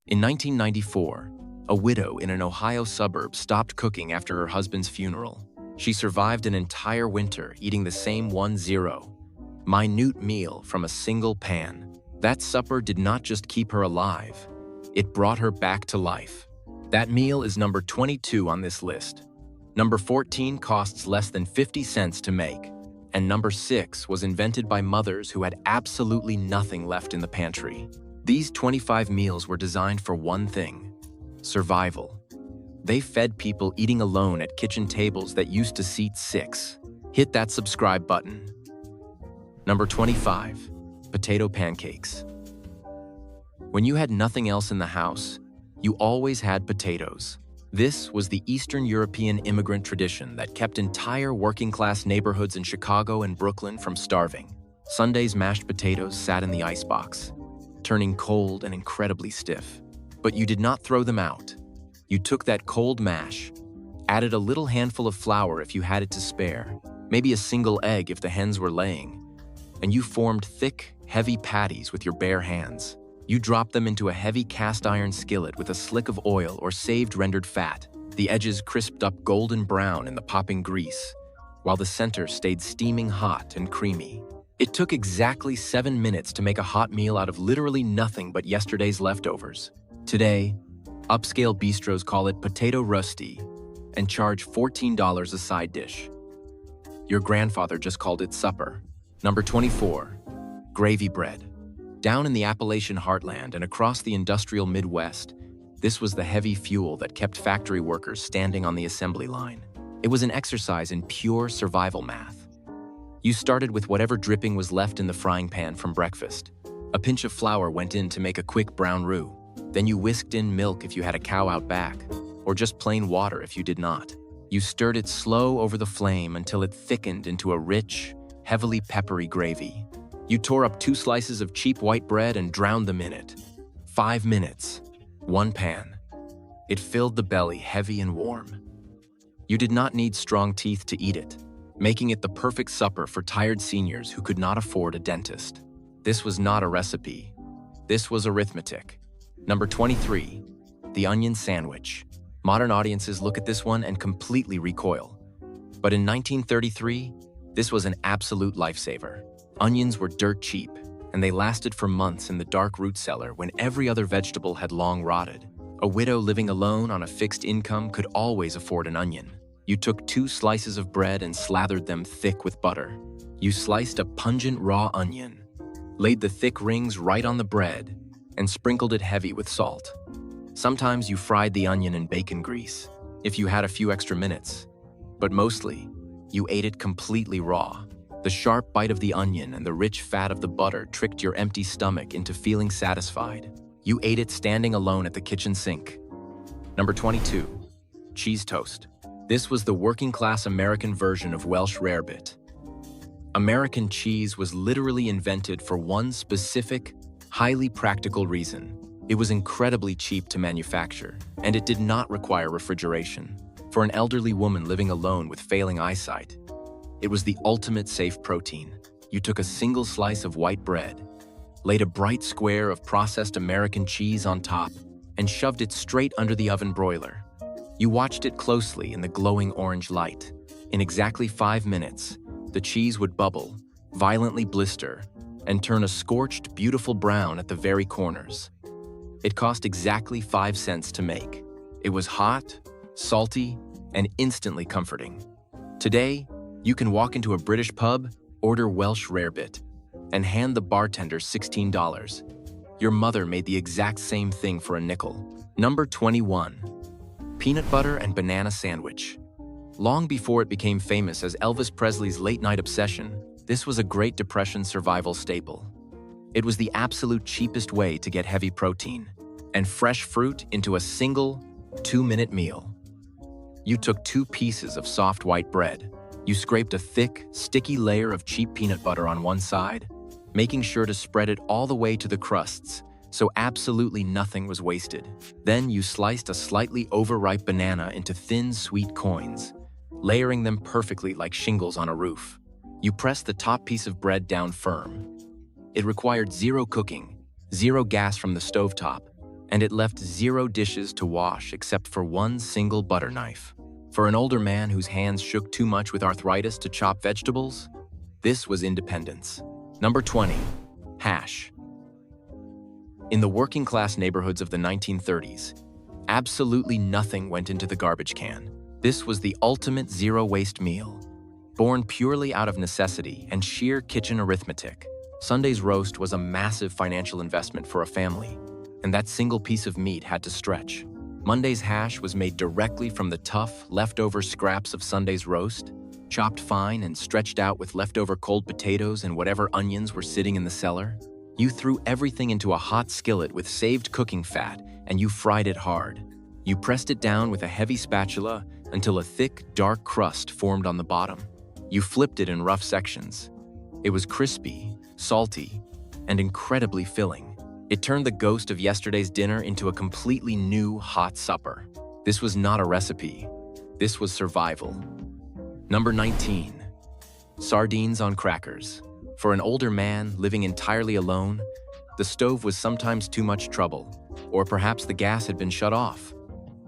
In 1994, a widow in an Ohio suburb stopped cooking after her husband's funeral. She survived an entire winter eating the same minute meal from a single pan. That supper did not just keep her alive, it brought her back to life. That meal is number 22 on this list. Number 14 costs less than 50 cents to make. And number 6 was invented by mothers who had absolutely nothing left in the pantry. These 25 meals were designed for one thing: survival. They fed people eating alone at kitchen tables that used to seat 6. Hit that subscribe button. Number 25, potato pancakes. When you had nothing else in the house, you always had potatoes. This was the Eastern European immigrant tradition that kept entire working-class neighborhoods in Chicago and Brooklyn from starving. Sunday's mashed potatoes sat in the icebox, turning cold and incredibly stiff. But you did not throw them out. You took that cold mash, added a little handful of flour if you had it to spare, maybe a single egg if the hens were laying, and you formed thick, heavy patties with your bare hands. You dropped them into a heavy cast-iron skillet with a slick of oil or saved rendered fat, the edges crisped up golden brown in the popping grease, while the center stayed steaming hot and creamy. It took exactly 7 minutes to make a hot meal out of literally nothing but yesterday's leftovers. Today, upscale bistros call it potato rusty and charge $14 a side dish. Your grandfather just called it supper. Number 24, gravy bread. Down in the Appalachian heartland and across the industrial Midwest, this was the heavy fuel that kept factory workers standing on the assembly line. It was an exercise in pure survival math. You started with whatever dripping was left in the frying pan from breakfast. A pinch of flour went in to make a quick brown roux. Then you whisked in milk if you had a cow out back, or just plain water if you did not. You stirred it slow over the flame until it thickened into a rich, heavily peppery gravy. You tore up 2 slices of cheap white bread and drowned them in it. 5 minutes, 1 pan. It filled the belly heavy and warm. You did not need strong teeth to eat it, making it the perfect supper for tired seniors who could not afford a dentist. This was not a recipe. This was arithmetic. Number 23, the onion sandwich. Modern audiences look at this one and completely recoil. But in 1933, this was an absolute lifesaver. Onions were dirt cheap, and they lasted for months in the dark root cellar when every other vegetable had long rotted. A widow living alone on a fixed income could always afford an onion. You took 2 slices of bread and slathered them thick with butter. You sliced a pungent raw onion, laid the thick rings right on the bread, and sprinkled it heavy with salt. Sometimes you fried the onion in bacon grease, if you had a few extra minutes. But mostly, you ate it completely raw. The sharp bite of the onion and the rich fat of the butter tricked your empty stomach into feeling satisfied. You ate it standing alone at the kitchen sink. Number 22, cheese toast. This was the working-class American version of Welsh rarebit. American cheese was literally invented for one specific, highly practical reason. It was incredibly cheap to manufacture, and it did not require refrigeration. For an elderly woman living alone with failing eyesight, it was the ultimate safe protein. You took a single slice of white bread, laid a bright square of processed American cheese on top, and shoved it straight under the oven broiler. You watched it closely in the glowing orange light. In exactly 5 minutes, the cheese would bubble, violently blister, and turn a scorched, beautiful brown at the very corners. It cost exactly 5 cents to make. It was hot, salty, and instantly comforting. Today, you can walk into a British pub, order Welsh rarebit, and hand the bartender $16. Your mother made the exact same thing for a nickel. Number 21, peanut butter and banana sandwich. Long before it became famous as Elvis Presley's late-night obsession, this was a Great Depression survival staple. It was the absolute cheapest way to get heavy protein and fresh fruit into a single 2-minute meal. You took 2 pieces of soft white bread. You scraped a thick, sticky layer of cheap peanut butter on one side, making sure to spread it all the way to the crusts, so absolutely nothing was wasted. Then you sliced a slightly overripe banana into thin, sweet coins, layering them perfectly like shingles on a roof. You pressed the top piece of bread down firm. It required 0 cooking, 0 gas from the stovetop, and it left 0 dishes to wash except for one single butter knife. For an older man whose hands shook too much with arthritis to chop vegetables, this was independence. Number 20. Hash. In the working-class neighborhoods of the 1930s, absolutely nothing went into the garbage can. This was the ultimate zero-waste meal. Born purely out of necessity and sheer kitchen arithmetic, Sunday's roast was a massive financial investment for a family, and that single piece of meat had to stretch. Monday's hash was made directly from the tough, leftover scraps of Sunday's roast, chopped fine and stretched out with leftover cold potatoes and whatever onions were sitting in the cellar. You threw everything into a hot skillet with saved cooking fat, and you fried it hard. You pressed it down with a heavy spatula until a thick, dark crust formed on the bottom. You flipped it in rough sections. It was crispy, salty, and incredibly filling. It turned the ghost of yesterday's dinner into a completely new hot supper. This was not a recipe. This was survival. Number 19. Sardines on crackers. For an older man living entirely alone, the stove was sometimes too much trouble, or perhaps the gas had been shut off.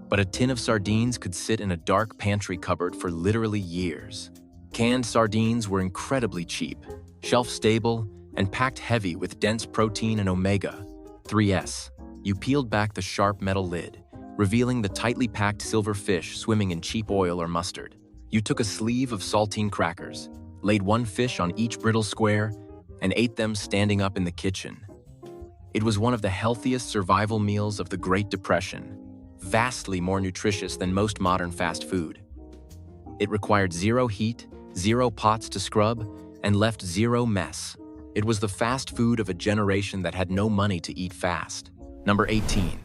But a tin of sardines could sit in a dark pantry cupboard for literally years. Canned sardines were incredibly cheap, shelf-stable, and packed heavy with dense protein and omega-3s. You peeled back the sharp metal lid, revealing the tightly packed silver fish swimming in cheap oil or mustard. You took a sleeve of saltine crackers, laid one fish on each brittle square, and ate them standing up in the kitchen. It was one of the healthiest survival meals of the Great Depression, vastly more nutritious than most modern fast food. It required 0 heat, 0 pots to scrub, and left 0 mess. It was the fast food of a generation that had no money to eat fast. Number 18.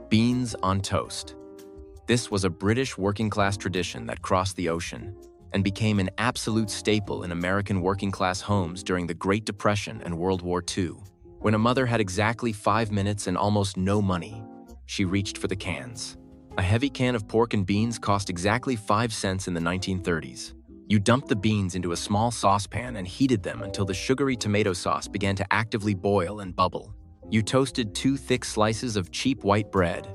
Beans on toast. This was a British working-class tradition that crossed the ocean and became an absolute staple in American working-class homes during the Great Depression and World War II. When a mother had exactly 5 minutes and almost no money, she reached for the cans. A heavy can of pork and beans cost exactly 5 cents in the 1930s. You dumped the beans into a small saucepan and heated them until the sugary tomato sauce began to actively boil and bubble. You toasted 2 thick slices of cheap white bread,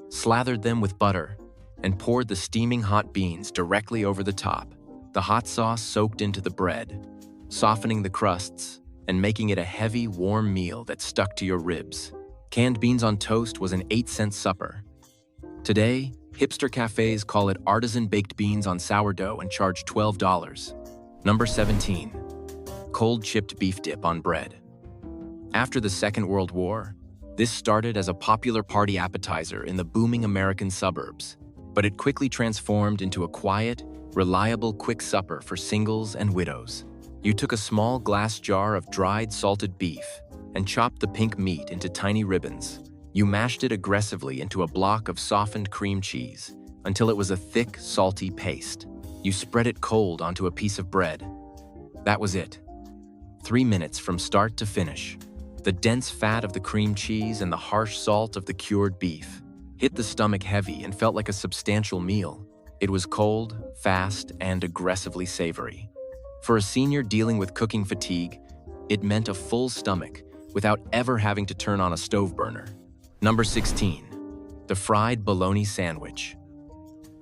slathered them with butter, and poured the steaming hot beans directly over the top. The hot sauce soaked into the bread, softening the crusts and making it a heavy, warm meal that stuck to your ribs. Canned beans on toast was an 8-cent supper. Today, hipster cafes call it artisan baked beans on sourdough and charge $12. Number 17. Cold chipped beef dip on bread. After the Second World War, this started as a popular party appetizer in the booming American suburbs, but it quickly transformed into a quiet, reliable quick supper for singles and widows. You took a small glass jar of dried salted beef and chopped the pink meat into tiny ribbons. You mashed it aggressively into a block of softened cream cheese until it was a thick, salty paste. You spread it cold onto a piece of bread. That was it. 3 minutes from start to finish. The dense fat of the cream cheese and the harsh salt of the cured beef hit the stomach heavy and felt like a substantial meal. It was cold, fast, and aggressively savory. For a senior dealing with cooking fatigue, it meant a full stomach without ever having to turn on a stove burner. Number 16. The fried bologna sandwich.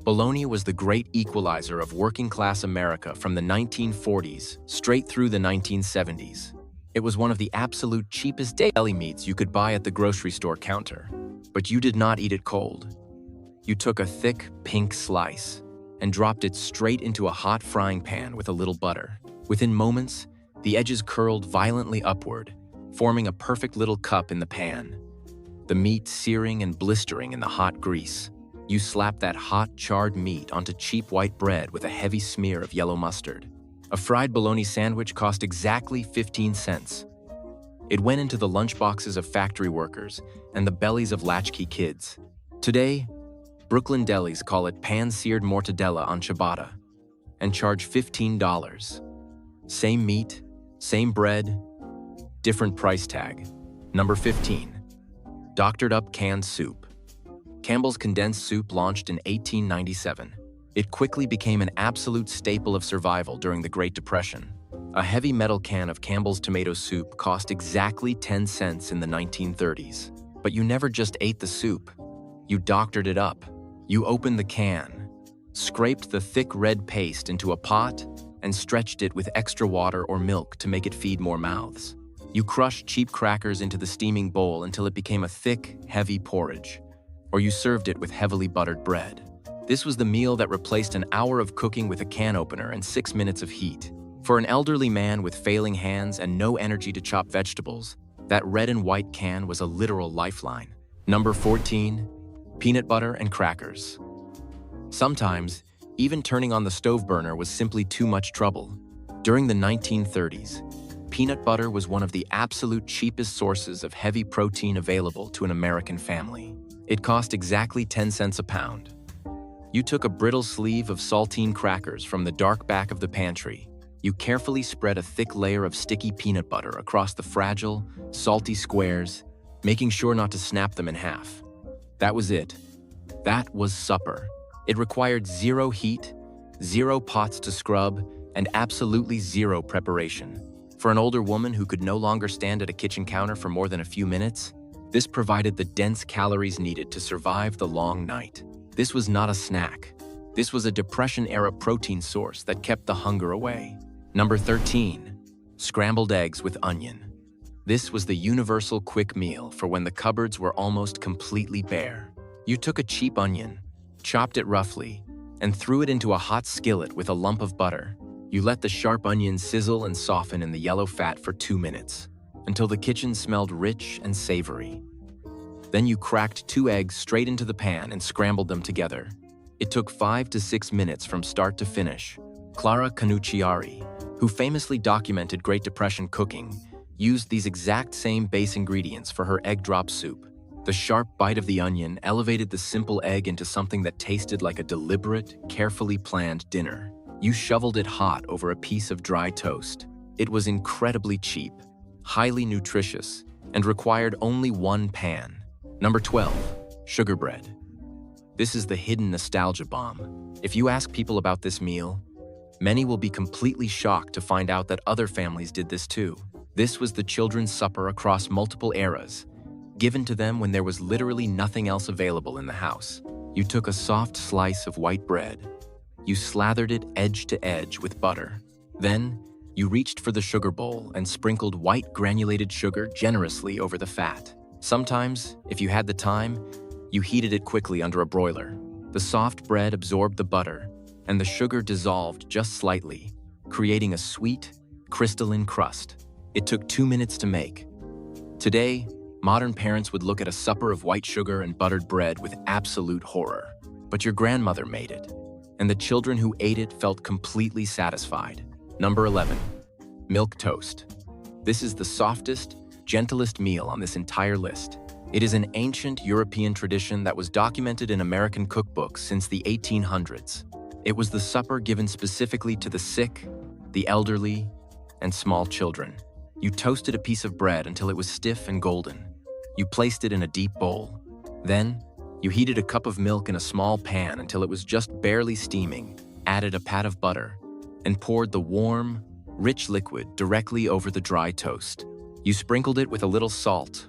Bologna was the great equalizer of working-class America from the 1940s straight through the 1970s. It was one of the absolute cheapest deli meats you could buy at the grocery store counter. But you did not eat it cold. You took a thick, pink slice and dropped it straight into a hot frying pan with a little butter. Within moments, the edges curled violently upward, forming a perfect little cup in the pan. The meat searing and blistering in the hot grease. You slapped that hot, charred meat onto cheap white bread with a heavy smear of yellow mustard. A fried bologna sandwich cost exactly 15 cents. It went into the lunchboxes of factory workers and the bellies of latchkey kids. Today, Brooklyn delis call it pan-seared mortadella on ciabatta and charge $15. Same meat, same bread, different price tag. Number 15. Doctored up canned soup. Campbell's condensed soup launched in 1897. It quickly became an absolute staple of survival during the Great Depression. A heavy metal can of Campbell's tomato soup cost exactly 10 cents in the 1930s. But you never just ate the soup. You doctored it up. You opened the can, scraped the thick red paste into a pot, and stretched it with extra water or milk to make it feed more mouths. You crushed cheap crackers into the steaming bowl until it became a thick, heavy porridge. Or you served it with heavily buttered bread. This was the meal that replaced an hour of cooking with a can opener and 6 minutes of heat. For an elderly man with failing hands and no energy to chop vegetables, that red and white can was a literal lifeline. Number 14, peanut butter and crackers. Sometimes, even turning on the stove burner was simply too much trouble. During the 1930s, peanut butter was one of the absolute cheapest sources of heavy protein available to an American family. It cost exactly 10 cents a pound. You took a brittle sleeve of saltine crackers from the dark back of the pantry. You carefully spread a thick layer of sticky peanut butter across the fragile, salty squares, making sure not to snap them in half. That was it. That was supper. It required zero heat, zero pots to scrub, and absolutely zero preparation. For an older woman who could no longer stand at a kitchen counter for more than a few minutes, this provided the dense calories needed to survive the long night. This was not a snack. This was a Depression-era protein source that kept the hunger away. Number 13, scrambled eggs with onion. This was the universal quick meal for when the cupboards were almost completely bare. You took a cheap onion, chopped it roughly, and threw it into a hot skillet with a lump of butter. You let the sharp onion sizzle and soften in the yellow fat for 2 minutes, until the kitchen smelled rich and savory. Then you cracked 2 eggs straight into the pan and scrambled them together. It took 5 to 6 minutes from start to finish. Clara Canucciari, who famously documented Great Depression cooking, used these exact same base ingredients for her egg drop soup. The sharp bite of the onion elevated the simple egg into something that tasted like a deliberate, carefully planned dinner. You shoveled it hot over a piece of dry toast. It was incredibly cheap, highly nutritious, and required only 1 pan. Number 12, sugar bread. This is the hidden nostalgia bomb. If you ask people about this meal, many will be completely shocked to find out that other families did this too. This was the children's supper across multiple eras, given to them when there was literally nothing else available in the house. You took a soft slice of white bread. You slathered it edge to edge with butter. Then, you reached for the sugar bowl and sprinkled white granulated sugar generously over the fat. Sometimes, if you had the time, you heated it quickly under a broiler. The soft bread absorbed the butter, and the sugar dissolved just slightly, creating a sweet, crystalline crust. It took 2 minutes to make. Today, modern parents would look at a supper of white sugar and buttered bread with absolute horror. But your grandmother made it, and the children who ate it felt completely satisfied. Number 11, milk toast. This is the softest, gentlest meal on this entire list. It is an ancient European tradition that was documented in American cookbooks since the 1800s. It was the supper given specifically to the sick, the elderly, and small children. You toasted a piece of bread until it was stiff and golden. You placed it in a deep bowl. Then, you heated a cup of milk in a small pan until it was just barely steaming, added a pat of butter, and poured the warm, rich liquid directly over the dry toast. You sprinkled it with a little salt,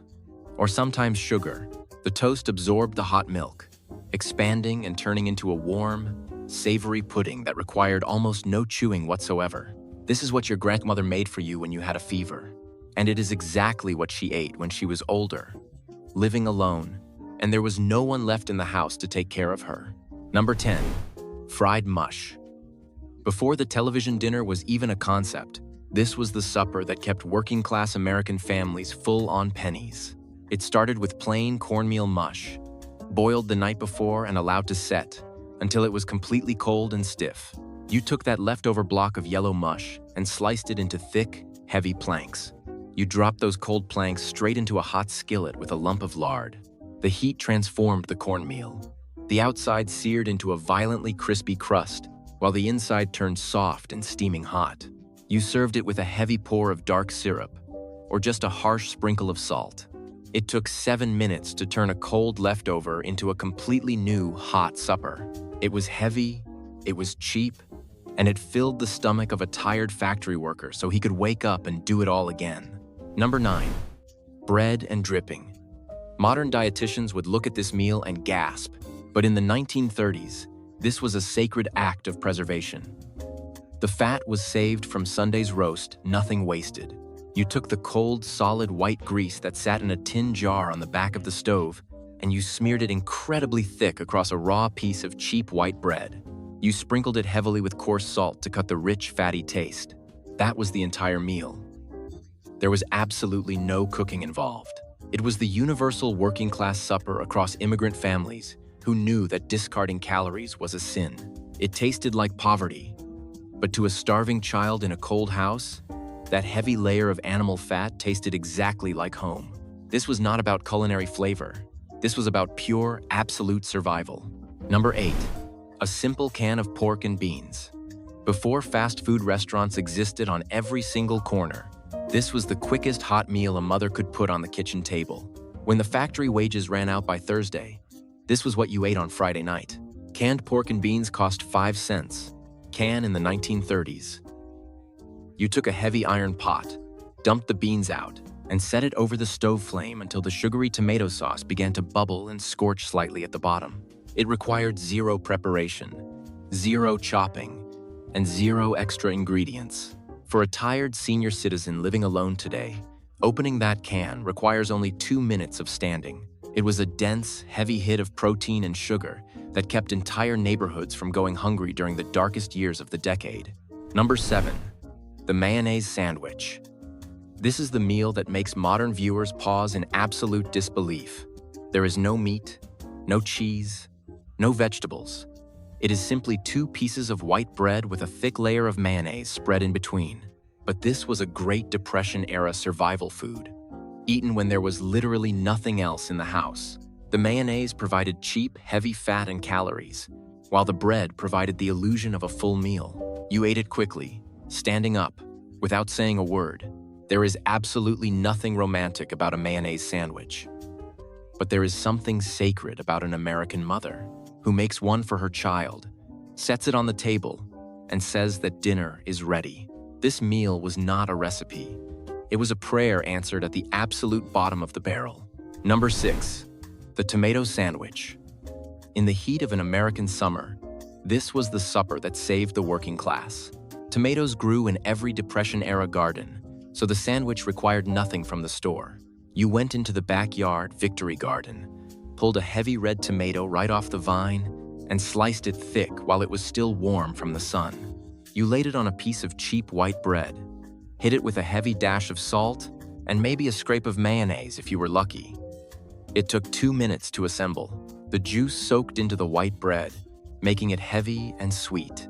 or sometimes sugar. The toast absorbed the hot milk, expanding and turning into a warm, savory pudding that required almost no chewing whatsoever. This is what your grandmother made for you when you had a fever. And it is exactly what she ate when she was older, living alone, and there was no one left in the house to take care of her. Number 10, fried mush. Before the television dinner was even a concept, this was the supper that kept working-class American families full on pennies. It started with plain cornmeal mush, boiled the night before and allowed to set until it was completely cold and stiff. You took that leftover block of yellow mush and sliced it into thick, heavy planks. You dropped those cold planks straight into a hot skillet with a lump of lard. The heat transformed the cornmeal. The outside seared into a violently crispy crust, while the inside turned soft and steaming hot. You served it with a heavy pour of dark syrup, or just a harsh sprinkle of salt. It took 7 minutes to turn a cold leftover into a completely new, hot supper. It was heavy, it was cheap, and it filled the stomach of a tired factory worker so he could wake up and do it all again. Number 9, bread and dripping. Modern dietitians would look at this meal and gasp, but in the 1930s, this was a sacred act of preservation. The fat was saved from Sunday's roast, nothing wasted. You took the cold, solid white grease that sat in a tin jar on the back of the stove, and you smeared it incredibly thick across a raw piece of cheap white bread. You sprinkled it heavily with coarse salt to cut the rich, fatty taste. That was the entire meal. There was absolutely no cooking involved. It was the universal working-class supper across immigrant families who knew that discarding calories was a sin. It tasted like poverty, but to a starving child in a cold house, that heavy layer of animal fat tasted exactly like home. This was not about culinary flavor. This was about pure, absolute survival. Number 8. A simple can of pork and beans. Before fast food restaurants existed on every single corner, this was the quickest hot meal a mother could put on the kitchen table. When the factory wages ran out by Thursday, this was what you ate on Friday night. Canned pork and beans cost 5 cents. Can in the 1930s. You took a heavy iron pot, dumped the beans out, and set it over the stove flame until the sugary tomato sauce began to bubble and scorch slightly at the bottom. It required zero preparation, zero chopping, and zero extra ingredients. For a tired senior citizen living alone today, opening that can requires only 2 minutes of standing. It was a dense, heavy hit of protein and sugar that kept entire neighborhoods from going hungry during the darkest years of the decade. Number 7. The mayonnaise sandwich. This is the meal that makes modern viewers pause in absolute disbelief. There is no meat, no cheese, no vegetables. It is simply 2 pieces of white bread with a thick layer of mayonnaise spread in between. But this was a Great Depression-era survival food, eaten when there was literally nothing else in the house. The mayonnaise provided cheap, heavy fat and calories, while the bread provided the illusion of a full meal. You ate it quickly, standing up, without saying a word. There is absolutely nothing romantic about a mayonnaise sandwich. But there is something sacred about an American mother who makes one for her child, sets it on the table, and says that dinner is ready. This meal was not a recipe. It was a prayer answered at the absolute bottom of the barrel. Number 6. The tomato sandwich. In the heat of an American summer, this was the supper that saved the working class. Tomatoes grew in every Depression-era garden, so the sandwich required nothing from the store. You went into the backyard Victory Garden, pulled a heavy red tomato right off the vine, and sliced it thick while it was still warm from the sun. You laid it on a piece of cheap white bread, hit it with a heavy dash of salt, and maybe a scrape of mayonnaise if you were lucky. It took 2 minutes to assemble. The juice soaked into the white bread, making it heavy and sweet.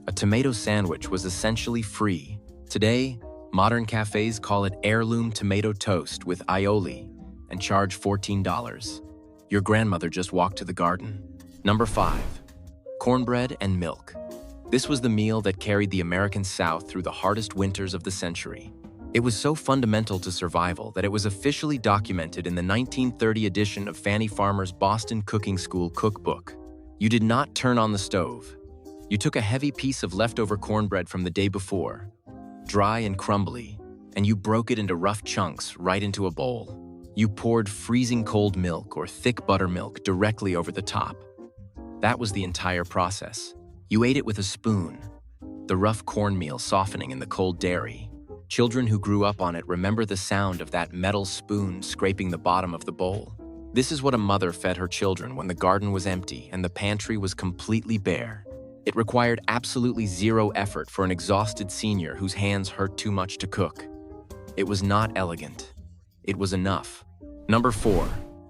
A tomato sandwich was essentially free. Today, modern cafes call it heirloom tomato toast with aioli and charge $14. Your grandmother just walked to the garden. Number 5. Cornbread and milk. This was the meal that carried the American South through the hardest winters of the century. It was so fundamental to survival that it was officially documented in the 1930 edition of Fannie Farmer's Boston Cooking School cookbook. You did not turn on the stove. You took a heavy piece of leftover cornbread from the day before, dry and crumbly, and you broke it into rough chunks right into a bowl. You poured freezing cold milk or thick buttermilk directly over the top. That was the entire process. You ate it with a spoon, the rough cornmeal softening in the cold dairy. Children who grew up on it remember the sound of that metal spoon scraping the bottom of the bowl. This is what a mother fed her children when the garden was empty and the pantry was completely bare. It required absolutely zero effort for an exhausted senior whose hands hurt too much to cook. It was not elegant. It was enough. Number 4.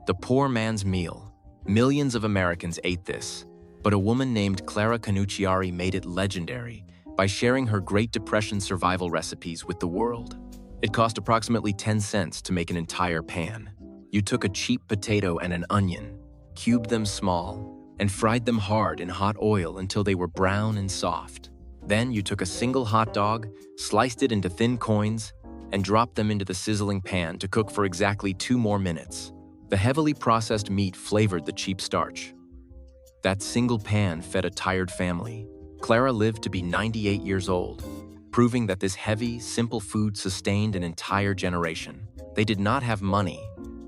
The poor man's meal. Millions of Americans ate this, but a woman named Clara Canucciari made it legendary by sharing her Great Depression survival recipes with the world. It cost approximately 10 cents to make an entire pan. You took a cheap potato and an onion, cubed them small, and fried them hard in hot oil until they were brown and soft. Then you took a single hot dog, sliced it into thin coins, and dropped them into the sizzling pan to cook for exactly 2 more minutes. The heavily processed meat flavored the cheap starch. That single pan fed a tired family. Clara lived to be 98 years old, proving that this heavy, simple food sustained an entire generation. They did not have money,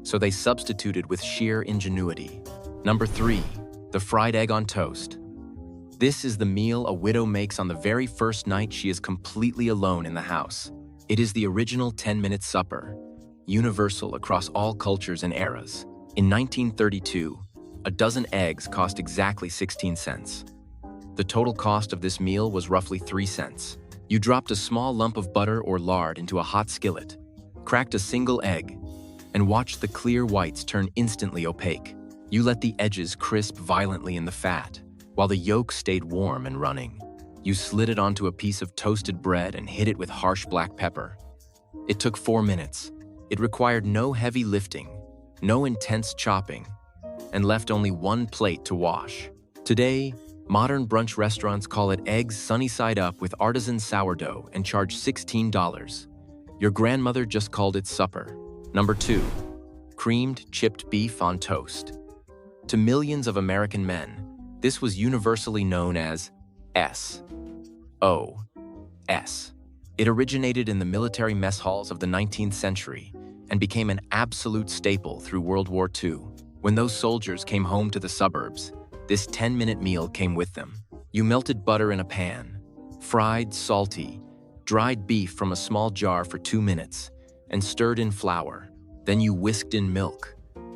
so they substituted with sheer ingenuity. Number 3. The fried egg on toast. This is the meal a widow makes on the very first night she is completely alone in the house. It is the original 10-minute supper, universal across all cultures and eras. In 1932, a dozen eggs cost exactly 16 cents. The total cost of this meal was roughly 3 cents. You dropped a small lump of butter or lard into a hot skillet, cracked a single egg, and watched the clear whites turn instantly opaque. You let the edges crisp violently in the fat, while the yolk stayed warm and running. You slid it onto a piece of toasted bread and hit it with harsh black pepper. It took 4 minutes. It required no heavy lifting, no intense chopping, and left only one plate to wash. Today, modern brunch restaurants call it eggs sunny side up with artisan sourdough and charge $16. Your grandmother just called it supper. Number 2. Creamed chipped beef on toast. To millions of American men, this was universally known as SOS. It originated in the military mess halls of the 19th century and became an absolute staple through World War II. When those soldiers came home to the suburbs, this 10-minute meal came with them. You melted butter in a pan, fried, salty, dried beef from a small jar for 2 minutes, and stirred in flour. Then you whisked in milk,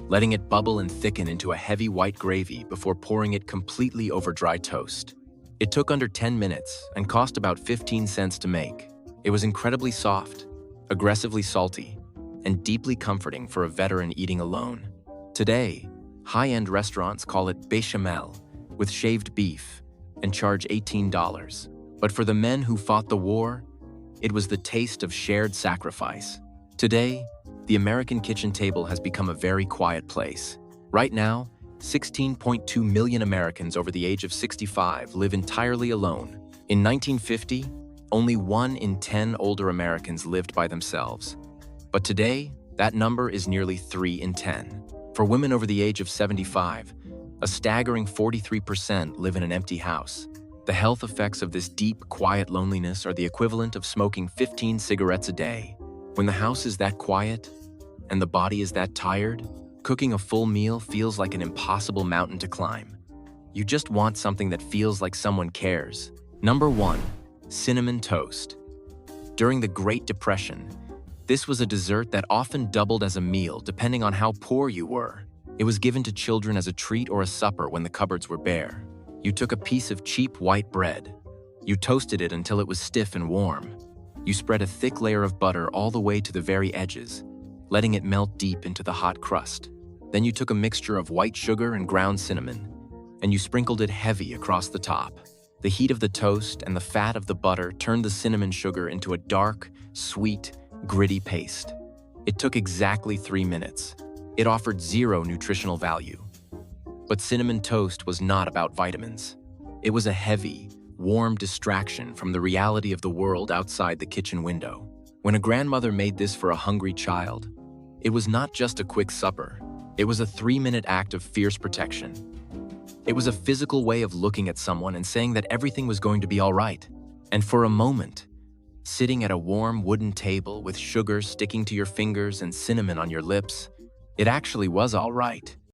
letting it bubble and thicken into a heavy white gravy before pouring it completely over dry toast. It took under 10 minutes and cost about 15 cents to make. It was incredibly soft, aggressively salty, and deeply comforting for a veteran eating alone. Today, high-end restaurants call it bechamel with shaved beef and charge $18. But for the men who fought the war, it was the taste of shared sacrifice. Today, the American kitchen table has become a very quiet place. Right now, 16.2 million Americans over the age of 65 live entirely alone. In 1950, only 1 in 10 older Americans lived by themselves. But today, that number is nearly 3 in 10. For women over the age of 75, a staggering 43% live in an empty house. The health effects of this deep, quiet loneliness are the equivalent of smoking 15 cigarettes a day. When the house is that quiet and the body is that tired, cooking a full meal feels like an impossible mountain to climb. You just want something that feels like someone cares. Number 1. Cinnamon toast. During the Great Depression, this was a dessert that often doubled as a meal depending on how poor you were. It was given to children as a treat or a supper when the cupboards were bare. You took a piece of cheap white bread. You toasted it until it was stiff and warm. You spread a thick layer of butter all the way to the very edges, letting it melt deep into the hot crust. Then you took a mixture of white sugar and ground cinnamon, and you sprinkled it heavy across the top. The heat of the toast and the fat of the butter turned the cinnamon sugar into a dark, sweet, gritty paste. It took exactly 3 minutes. It offered 0 nutritional value. But cinnamon toast was not about vitamins. It was a heavy, warm distraction from the reality of the world outside the kitchen window. When a grandmother made this for a hungry child, it was not just a quick supper. It was a 3-minute act of fierce protection. It was a physical way of looking at someone and saying that everything was going to be all right. And for a moment, sitting at a warm wooden table with sugar sticking to your fingers and cinnamon on your lips, it actually was all right.